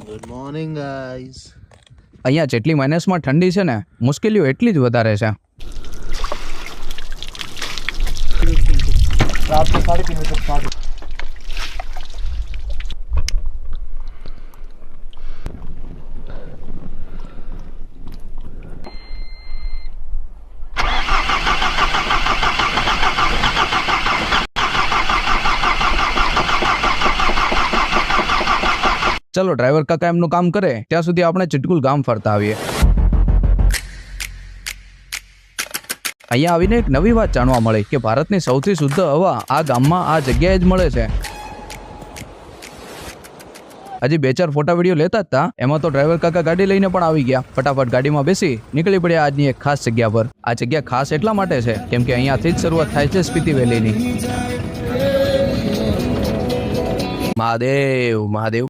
Good morning guys. અહીંયા જેટલી માઇનસમાં ઠંડી છે ને, મુશ્કેલીઓ એટલી જ વધારે છે. रात को 3:30 बजे तक स्टार्ट. ચલો ડ્રાઈવર કાકા એમનું કામ કરે ત્યાં સુધી આપણે ચિટકુલ ગામ ફરતા આવીએ. અહીંયા આવીને એક નવી વાત જાણવા મળી કે ભારતની સૌથી શુદ્ધ હવા આ ગામમાં આ જગ્યાએ જ મળે છે. હજી 2-4 ફોટા વિડીયો લેતા જ હતા, એમાં તો ડ્રાઈવર કાકા ગાડી લઈને પણ આવી ગયા. ફટાફટ ગાડીમાં બેસી નીકળી પડ્યા આજની એક ખાસ જગ્યા પર. આ જગ્યા ખાસ એટલા માટે છે કેમ કે અહીંયાથી જ શરૂઆત થાય છે સ્પીતિ વેલીની. મહાદેવ મહાદેવ.